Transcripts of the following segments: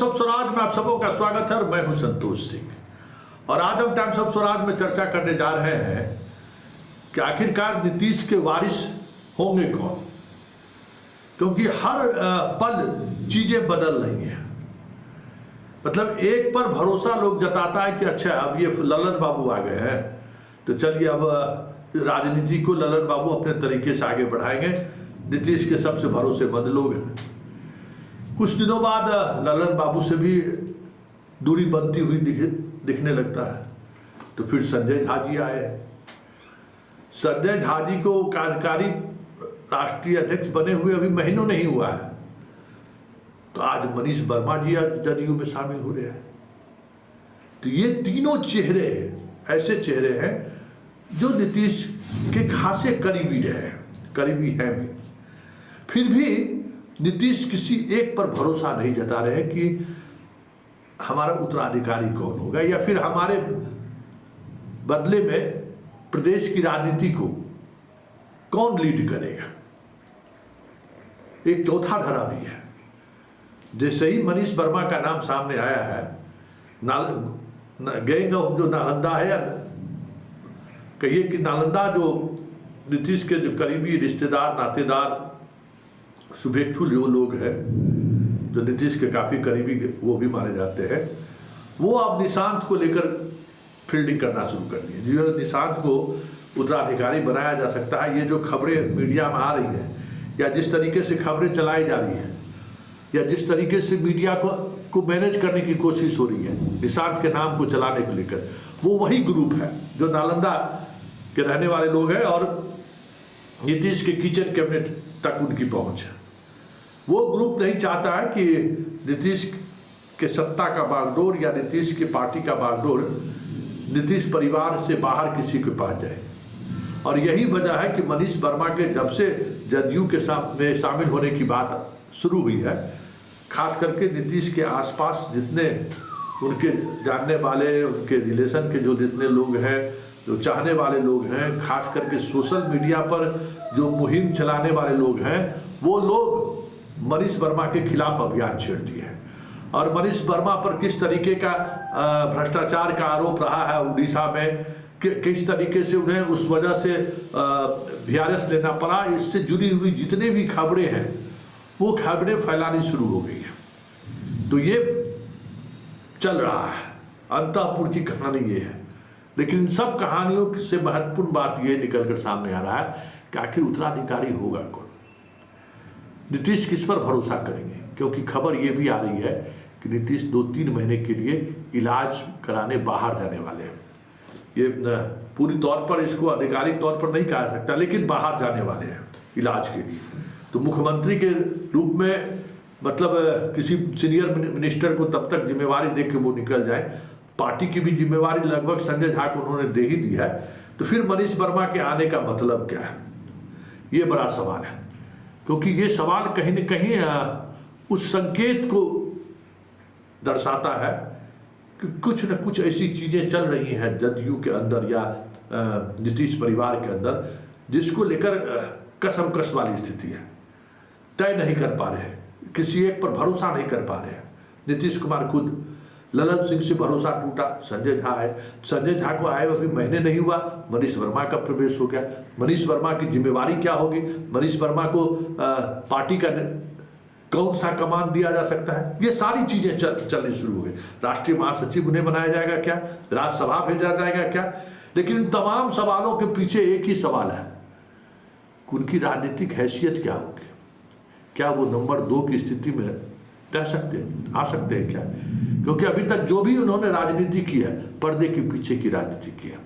Times of Swaraj में आप सबों का स्वागत है और मैं हूं संतोष सिंह। और आज हम टाइम्स ऑफ स्वराज में चर्चा करने जा रहे हैं कि आखिरकार नीतीश के वारिस होंगे कौन, क्योंकि हर पल चीजें बदल रही हैं। मतलब एक पर भरोसा लोग जताता है कि अच्छा अब ये ललन बाबू आ गए हैं तो चलिए अब राजनीति को ललन बाबू अपने तरीके से आगे बढ़ाएंगे, नीतीश के सबसे भरोसेमंद लोग हैं। कुछ दिनों बाद ललन बाबू से भी दूरी बनती हुई दिखने लगता है। तो फिर संजय झा जी आए। संजय झा जी को कार्यकारी राष्ट्रीय अध्यक्ष बने हुए अभी महीनों नहीं हुआ है, तो आज मनीष वर्मा जी जदयू में शामिल हो रहे हैं। तो ये तीनों चेहरे ऐसे चेहरे हैं जो नीतीश के खासे करीबी रहे, करीबी हैं भी। फिर भी नीतीश किसी एक पर भरोसा नहीं जता रहे कि हमारा उत्तराधिकारी कौन होगा या फिर हमारे बदले में प्रदेश की राजनीति को कौन लीड करेगा। एक चौथा धरा भी है। जैसे ही मनीष वर्मा का नाम सामने आया है, गैंग जो नालंदा है, कहिए कि नालंदा जो नीतीश के जो करीबी रिश्तेदार नातेदार शुभेच्छु जो लोग हैं जो नीतीश के काफ़ी करीबी वो भी माने जाते हैं, वो अब निशांत को लेकर फील्डिंग करना शुरू कर दिए। जो निशांत को उत्तराधिकारी बनाया जा सकता है, ये जो खबरें मीडिया में आ रही हैं या जिस तरीके से खबरें चलाई जा रही हैं या जिस तरीके से मीडिया को मैनेज करने की कोशिश हो रही है निशांत के नाम को चलाने को लेकर, वो वही ग्रुप है जो नालंदा के रहने वाले लोग हैं और नीतीश के किचन कैबिनेट तक उनकी पहुंच है। वो ग्रुप नहीं चाहता है कि नीतीश के सत्ता का बागडोर या नीतीश की पार्टी का बागडोर नीतीश परिवार से बाहर किसी के पास जाए। और यही वजह है कि मनीष वर्मा के जब से जदयू के में शामिल होने की बात शुरू हुई है, खास करके नीतीश के आसपास जितने उनके जानने वाले, उनके रिलेशन के जो जितने लोग हैं, जो चाहने वाले लोग हैं, खास करके सोशल मीडिया पर जो मुहिम चलाने वाले लोग हैं, वो लोग मनीष वर्मा के खिलाफ अभियान छेड़ दिए हैं। और मनीष वर्मा पर किस तरीके का भ्रष्टाचार का आरोप रहा है उड़ीसा में, किस तरीके से उन्हें उस वजह से VRS लेना पड़ा, इससे जुड़ी हुई जितने भी खबरें हैं वो खबरें फैलानी शुरू हो गई है। तो ये चल रहा है, अंतःपुर की कहानी ये है। लेकिन इन सब कहानियों से महत्वपूर्ण बात ये निकल कर सामने आ रहा है कि आखिर उत्तराधिकारी होगा कौन। नीतीश किस पर भरोसा करेंगे, क्योंकि खबर ये भी आ रही है कि नीतीश 2-3 महीने के लिए इलाज कराने बाहर जाने वाले हैं। ये पूरी तौर पर इसको आधिकारिक तौर पर नहीं कहा सकता, लेकिन बाहर जाने वाले हैं इलाज के लिए। तो मुख्यमंत्री के रूप में मतलब किसी सीनियर मिनिस्टर को तब तक जिम्मेवारी दे के वो निकल जाए। पार्टी की भी जिम्मेवारी लगभग संजय झा को उन्होंने दे ही दी है। तो फिर मनीष वर्मा के आने का मतलब क्या है, ये बड़ा सवाल है। क्योंकि ये सवाल कहीं न कहीं उस संकेत को दर्शाता है कि कुछ न कुछ ऐसी चीजें चल रही हैं जदयू के अंदर या नीतीश परिवार के अंदर, जिसको लेकर कसमकस वाली स्थिति है। तय नहीं कर पा रहे, किसी एक पर भरोसा नहीं कर पा रहे। नीतीश कुमार खुद, ललन सिंह से भरोसा टूटा, संजय झा आए, संजय झा को आए अभी महीने नहीं हुआ, मनीष वर्मा का प्रवेश हो गया। मनीष वर्मा की जिम्मेवारी क्या होगी, मनीष वर्मा को पार्टी का कौन सा कमान दिया जा सकता है, ये सारी चीजें चलनी शुरू हो गई। राष्ट्रीय महासचिव उन्हें बनाया जाएगा क्या, राज्यसभा भेजा जाएगा क्या। लेकिन इन तमाम सवालों के पीछे एक ही सवाल है, उनकी राजनीतिक हैसियत क्या होगी। क्या वो नंबर 2 की स्थिति में रह सकते हैं, आ सकते हैं क्या। क्योंकि अभी तक जो भी उन्होंने राजनीति की है, पर्दे के पीछे की राजनीति की है।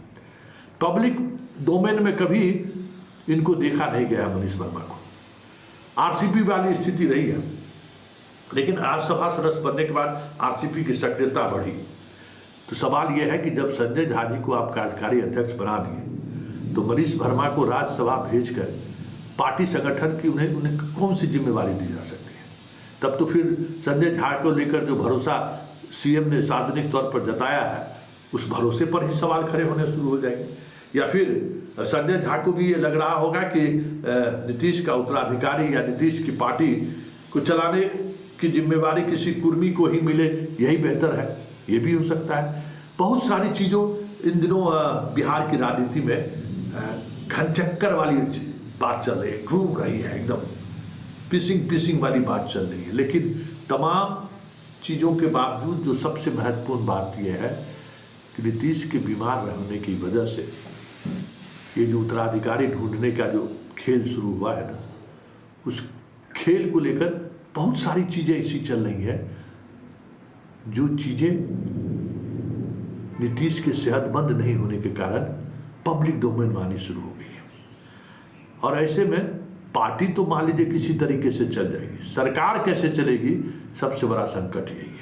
पब्लिक डोमेन में कभी इनको देखा नहीं गया मनीष वर्मा को। RCP वाली स्थिति रही है, लेकिन राज्यसभा सदस्य बनने के बाद RCP की सक्रियता बढ़ी। तो सवाल यह है कि जब संजय झा जी को आप कार्यकारी अध्यक्ष बना दिए, तो मनीष वर्मा को राज्यसभा भेजकर पार्टी संगठन की उन्हें कौन सी जिम्मेवारी दी जा सकती है। तब तो फिर संजय झा को लेकर जो भरोसा CM ने सार्वजनिक तौर पर जताया है, उस भरोसे पर ही सवाल खड़े होने शुरू हो जाएंगे। या फिर संजय झा को भी ये लग रहा होगा कि नीतीश का उत्तराधिकारी या नीतीश की पार्टी को चलाने की जिम्मेवारी किसी कुर्मी को ही मिले, यही बेहतर है, ये भी हो सकता है। बहुत सारी चीज़ों इन दिनों बिहार की राजनीति में घनचक्कर वाली बात चल रही है, घूम रही है, एकदम पिसिंग वाली बात चल रही है। लेकिन तमाम चीज़ों के बावजूद जो सबसे महत्वपूर्ण बात यह है कि नीतीश के बीमार रहने की वजह से ये जो उत्तराधिकारी ढूंढने का जो खेल शुरू हुआ है ना, उस खेल को लेकर बहुत सारी चीज़ें ऐसी चल रही हैं जो चीज़ें नीतीश के सेहतमंद नहीं होने के कारण पब्लिक डोमेन में आनी शुरू हो गई है। और ऐसे में पार्टी तो मान लीजिए किसी तरीके से चल जाएगी, सरकार कैसे चलेगी, सबसे बड़ा संकट यही है।